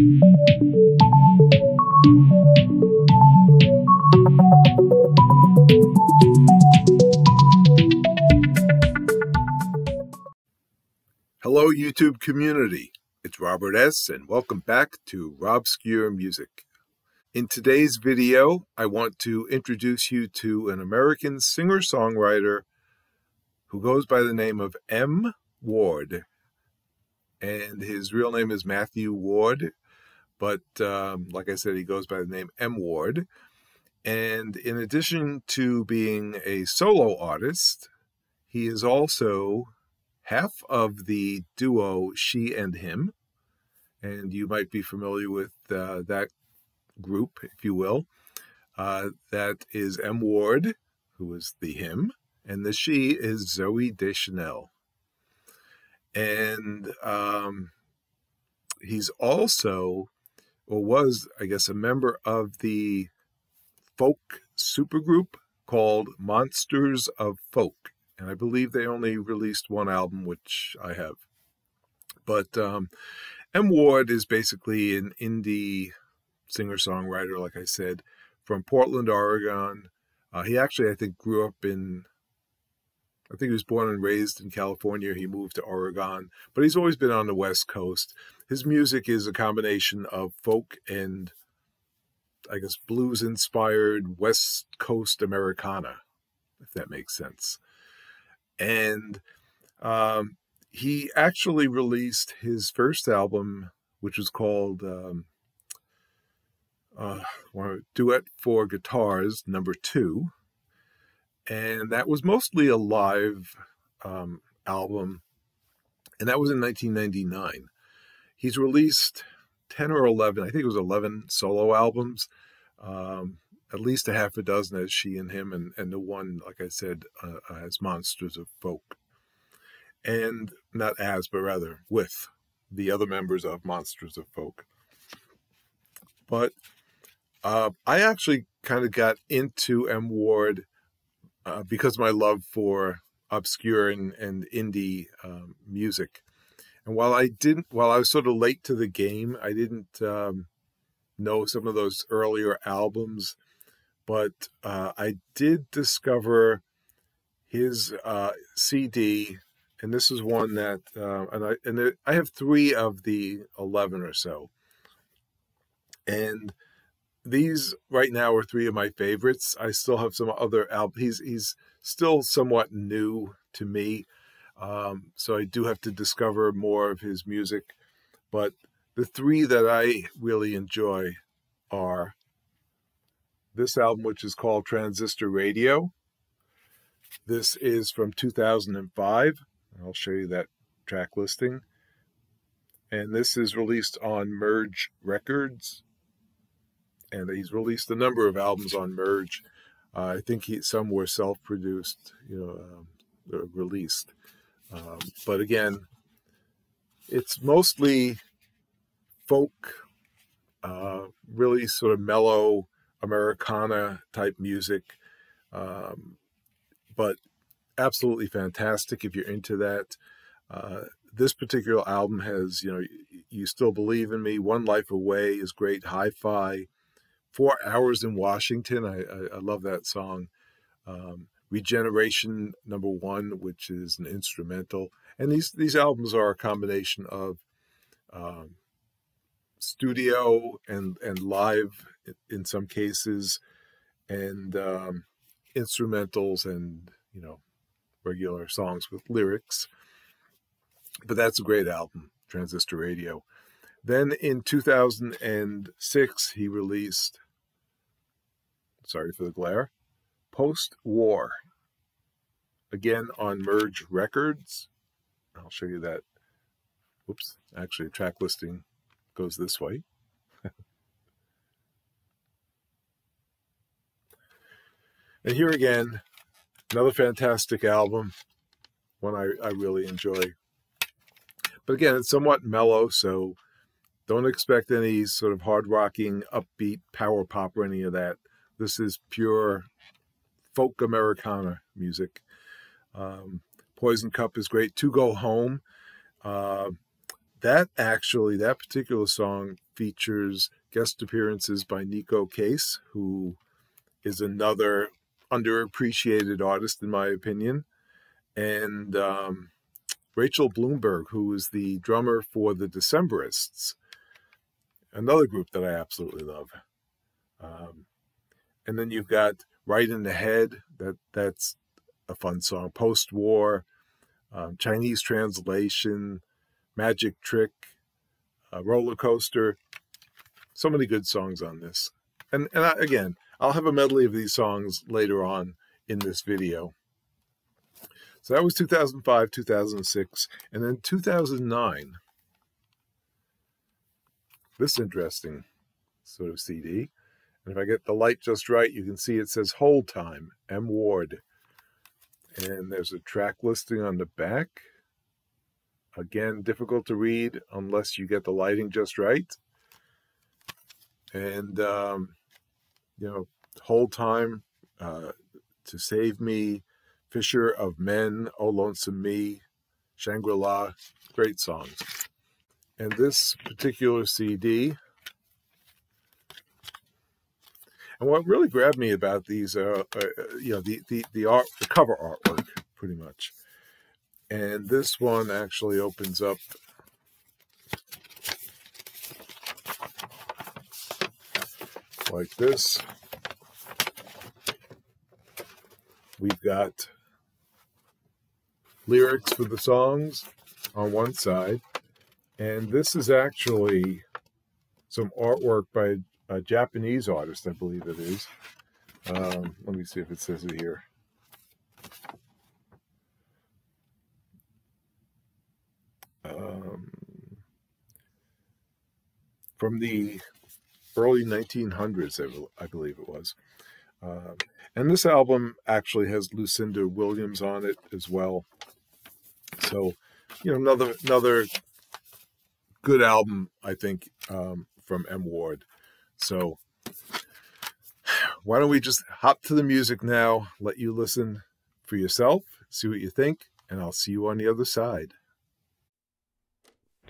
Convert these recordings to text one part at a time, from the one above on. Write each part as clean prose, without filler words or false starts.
Hello, YouTube community. It's Robert S., and welcome back to RobScure Music. In today's video, I want to introduce you to an American singer-songwriter who goes by the name of M. Ward. And his real name is Matthew Ward, but like I said, he goes by the name M. Ward. And in addition to being a solo artist, he is also half of the duo She and Him, and you might be familiar with that group, if you will. That is M. Ward, who is the him, and the she is Zooey Deschanel. And he's also, or was, I guess, a member of the folk supergroup called Monsters of Folk. And I believe they only released one album, which I have. But M. Ward is basically an indie singer-songwriter, like I said, from Portland, Oregon. He actually, I think, grew up in, I think he was born and raised in California. He moved to Oregon, but he's always been on the West Coast. His music is a combination of folk and, I guess, blues-inspired West Coast Americana, if that makes sense. And he actually released his first album, which was called Duet for Guitars, #2. And that was mostly a live album. And that was in 1999. He's released 10 or 11, I think it was 11 solo albums. At least a half a dozen as She and Him, and the one, like I said, as Monsters of Folk. And not as, but rather with the other members of Monsters of Folk. But I actually kind of got into M. Ward because of my love for obscure and indie music. And while I was sort of late to the game, I didn't know some of those earlier albums. But I did discover his CD, and this is one that, I have 3 of the 11 or so. And these right now are 3 of my favorites. I still have some other albums. He's still somewhat new to me, so I do have to discover more of his music. But the 3 that I really enjoy are this album, which is called Transistor Radio. This is from 2005. I'll show you that track listing. And this is released on Merge Records. And he's released a number of albums on Merge. I think some were self-produced, released. But again, it's mostly folk, really sort of mellow Americana type music, but absolutely fantastic if you're into that. This particular album has, You Still Believe in Me, One Life Away is great, Hi-Fi, 4 Hours in Washington, I love that song. Regeneration #1, which is an instrumental. And these albums are a combination of studio and live in some cases, and instrumentals and regular songs with lyrics. But that's a great album, Transistor Radio. Then in 2006 he released, sorry for the glare, Post-War, again on Merge Records. I'll show you that. Whoops, actually a track listing goes this way. And here again, another fantastic album, one I really enjoy. But again, it's somewhat mellow, so don't expect any sort of hard-rocking, upbeat power pop or any of that. This is pure folk Americana music. Poison Cup is great. To Go Home, that particular song features guest appearances by Nico Case, who is another underappreciated artist, in my opinion, and Rachel Bloomberg, who is the drummer for the Decemberists, another group that I absolutely love. And then you've got Right in the Head, that's a fun song, Post-War, Chinese Translation, Magic Trick, Roller Coaster. So many good songs on this. And again, I'll have a medley of these songs later on in this video. So that was 2005, 2006, and then 2009. This interesting sort of CD. And if I get the light just right, you can see it says Hold Time, M. Ward. And there's a track listing on the back. Again, difficult to read unless you get the lighting just right. And, Hold Time, To Save Me, Fisher of Men, Oh Lonesome Me, Shangri-La, great songs. And this particular CD, and what really grabbed me about these, the cover artwork, pretty much. And this one actually opens up like this. We've got lyrics for the songs on one side, and this is actually some artwork by a Japanese artist, I believe it is. Let me see if it says it here. From the early 1900s, I believe it was. And this album actually has Lucinda Williams on it as well. So, another good album, I think, from M. Ward. So why don't we just hop to the music now, let you listen for yourself, see what you think, and I'll see you on the other side.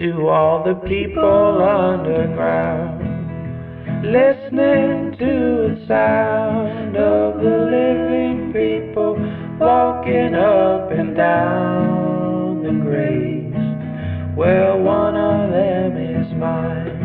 To all the people underground, listening to the sound of the living people walking up and down the graves. Well, one of them is mine.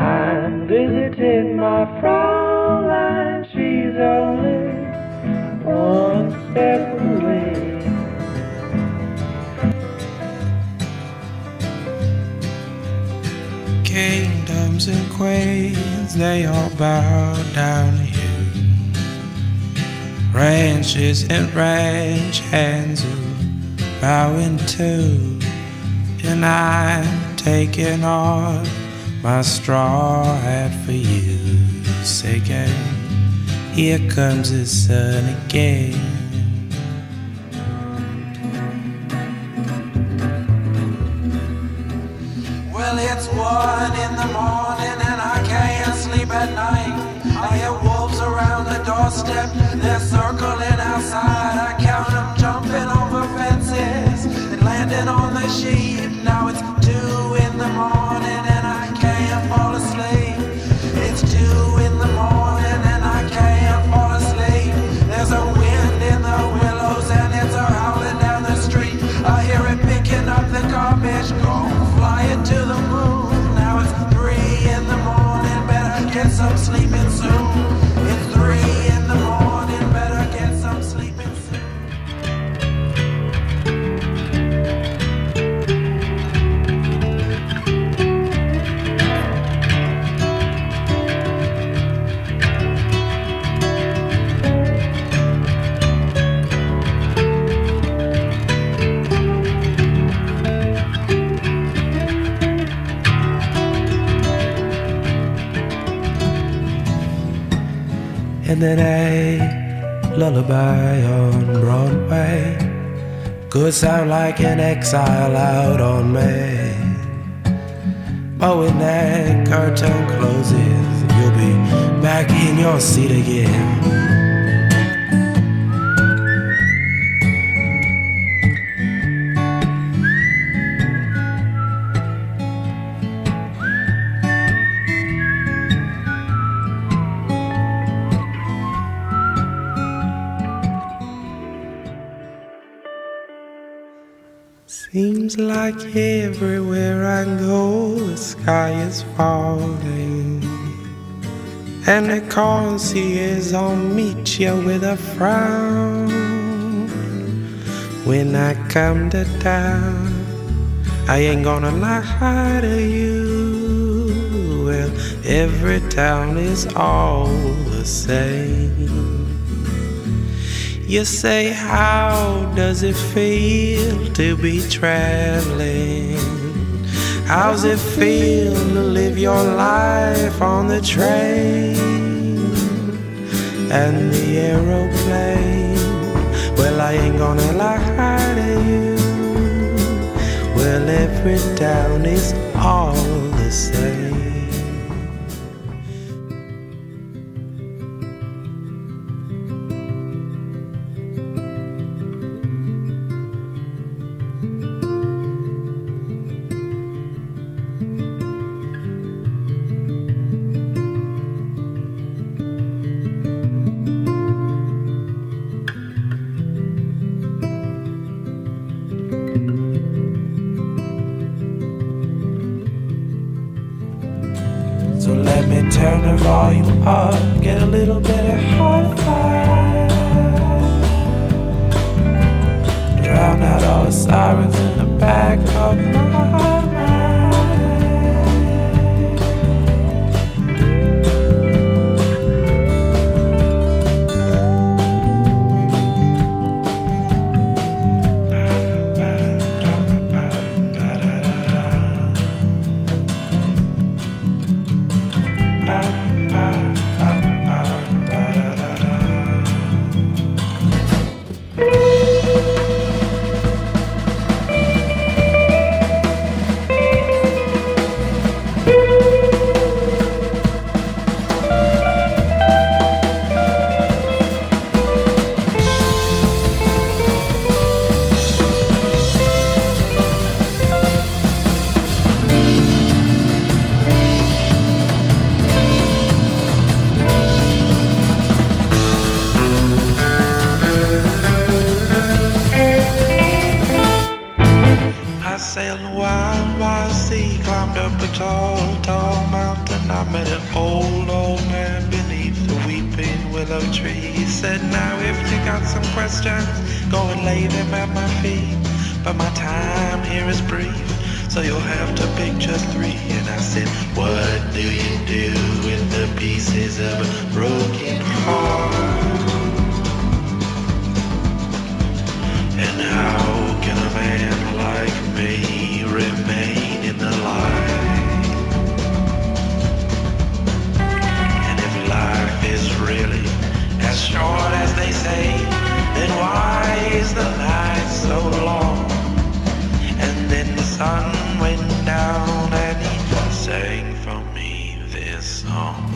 I'm visiting my Fraulein, she's only one step away. Kingdoms and queens, they all bow down to you. Ranches and ranch hands are bowing too. And I'm taking off my straw hat for you, singing, here comes the sun again. Well, it's 1 in the morning and I can't sleep at night. I hear wolves around the doorstep, they're circling outside. I count them jumping over fences and landing on the sheep. Now it's 2 in the morning and I can't fall asleep. It's 2 in the morning and I can't fall asleep. There's a wind in the willows and it's howling down the street. I hear it picking up the garbage, flying to the moon. Now it's 3 in the morning, better get some sleeping soon. It's 3 in the morning, better get some sleeping soon. And then a lullaby on Broadway could sound like an exile out on May. But when that curtain closes, you'll be back in your seat again. seems like everywhere I go, the sky is falling. And because he is, I'll meet you with a frown. When I come to town, I ain't gonna lie to you. Well, every town is all the same. You say, how does it feel to be traveling? How's it feel to live your life on the train and the aeroplane? Well, I ain't gonna lie to you. Well, every town is all the same. So let me turn the volume up, get a little bit of hi-fi, drown out all the sirens in the back of my mind. Sailed a wild, wild sea, climbed up a tall, tall mountain. I met an old man beneath the weeping willow tree. He said, now if you got some questions, go and lay them at my feet. But my time here is brief, so you'll have to pick just three. And I said, what do you do with the pieces of a broken heart? And how can a man like me remain in the light? And if life is really as short as they say, then why is the night so long? And then the sun went down and he sang for me this song.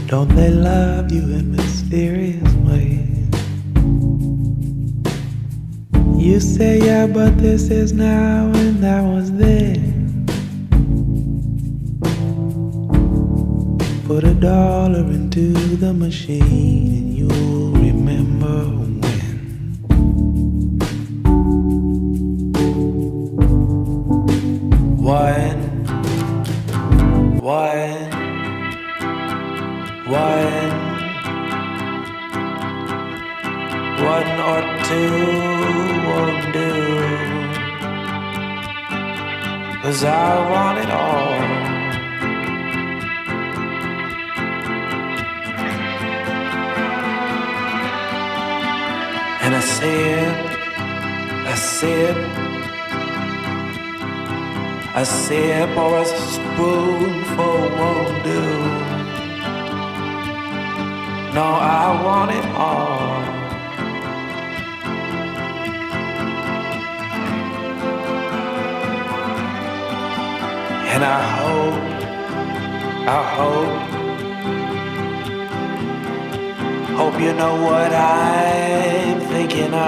Don't they love you in mysterious ways? You say, yeah, but this is now and that was then. Put $1 into the machine and you'll remember when. One or two won't do, 'cause I want it all. And I sip, a sip or a spoonful won't do. No, I want it all. And I hope you know what I'm thinking of.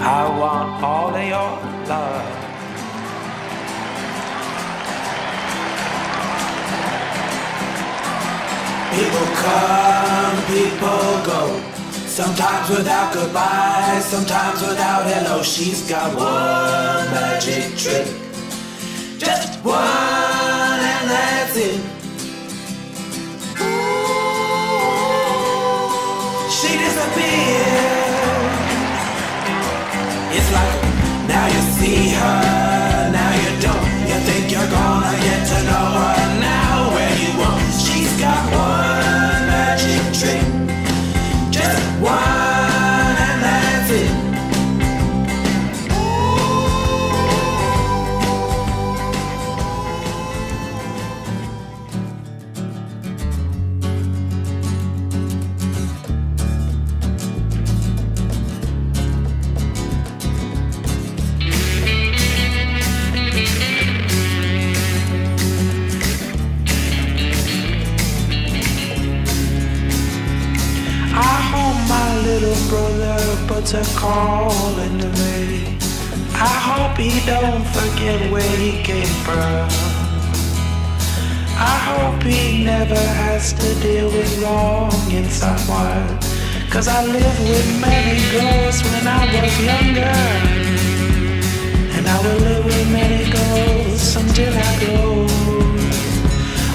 I want all of your love. People come, people go. Sometimes without goodbye, sometimes without hello. She's got one magic trick, just one, and that's it. She disappeared. It's like now you see her, now you don't. You think you're gonna get to know her now where you won't. She's got one magic trick, just one, and that's it. Puts a call into me. I hope he don't forget where he came from. I hope he never has to deal with wronging someone. 'Cause I lived with many girls when I was younger, and I will live with many girls until I go.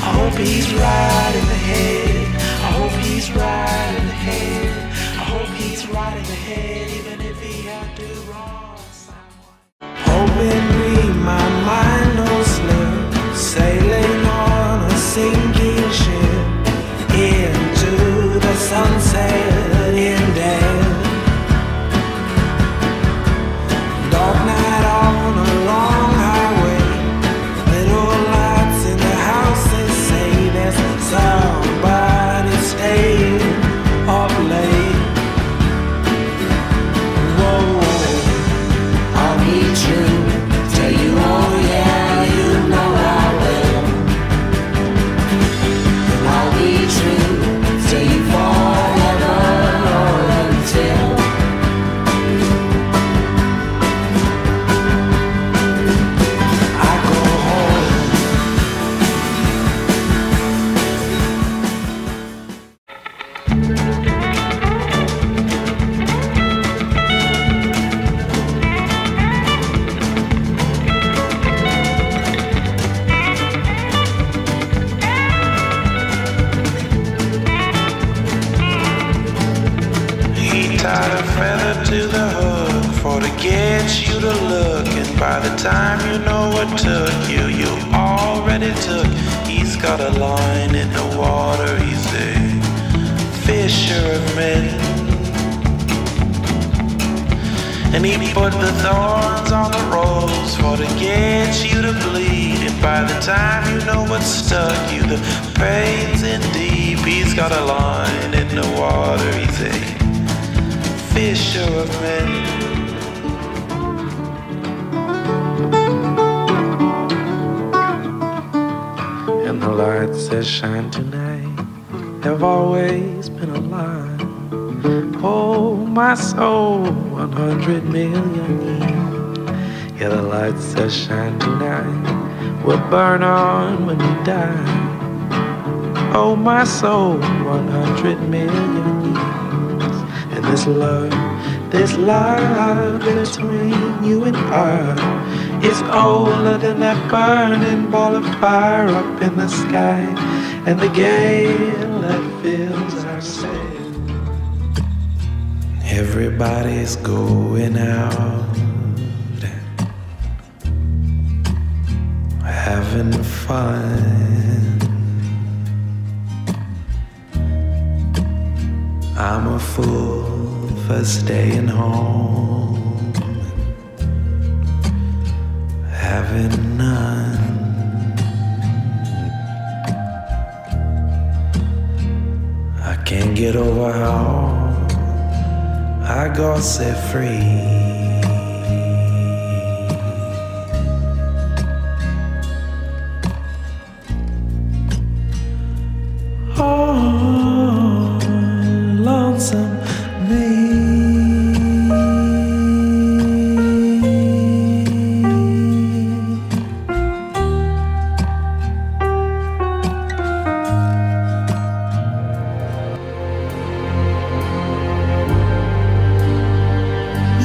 I hope he's right in the head. I hope he's right in the head. I hope he's right in the head, even if he had to wrong someone. Hoping me, my mind no slip, sailing on a sinking ship into the sunset in dead. Dark night on a long highway, little lights in the houses say there's somebody staying up late. By the time you know what took you, you already took. He's got a line in the water, he's a fisher of men. And he put the thorns on the rose for to get you to bleed. And by the time you know what stuck you, the pain's in deep. He's got a line in the water, he's a fisher of men. The lights that shine tonight have always been alive. Oh, my soul, 100 million years. Yeah, the lights that shine tonight will burn on when you die. Oh, my soul, 100 million years. And this love between you and I, it's older than that burning ball of fire up in the sky, and the gale that fills our sail. Everybody's going out, having fun. I'm a fool for staying home, having none. can't get over how I got set free. Oh, lonesome me.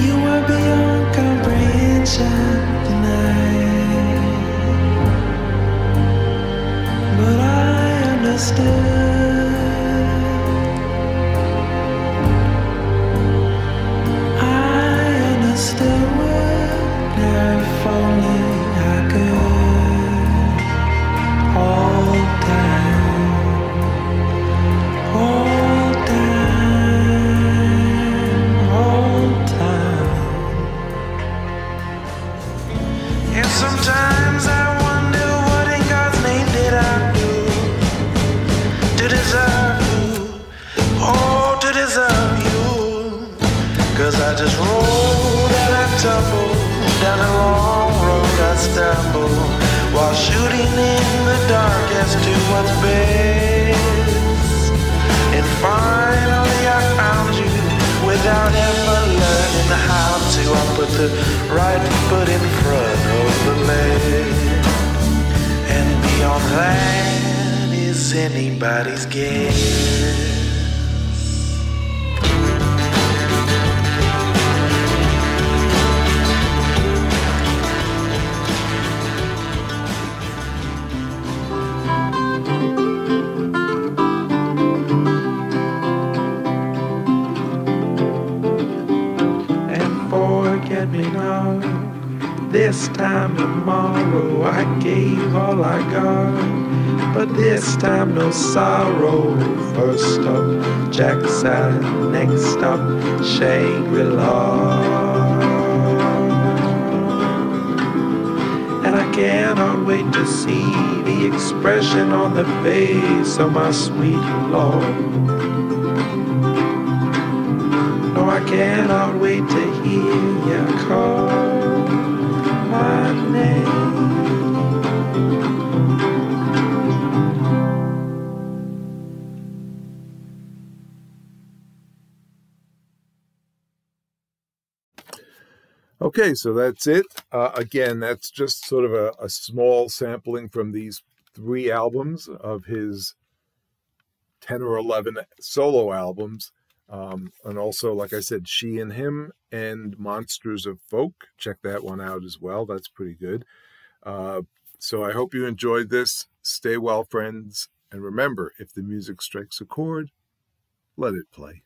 You were beyond comprehension tonight, but I understood. If only I could hold down, hold down, hold down. And sometimes I wonder what in God's name did I do to deserve you, oh, to deserve you. 'Cause I just rolled and I tumbled down a long road, I stumbled while shooting in the dark as to what's best. And finally I found you without ever learning how to. I put the right foot in front of the left, and beyond that is anybody's guess. Forget me not, this time tomorrow I gave all I got, but this time no sorrow. First stop, Jackside, next stop, Shangri-La. And I cannot wait to see the expression on the face of my sweet Lord. No, I cannot wait to hear you call my name. Okay, so that's it. Again, that's just sort of a small sampling from these 3 albums of his 10 or 11 solo albums. And also, like I said, She and Him and Monsters of Folk. Check that one out as well. That's pretty good. So I hope you enjoyed this. Stay well, friends. And remember, if the music strikes a chord, let it play.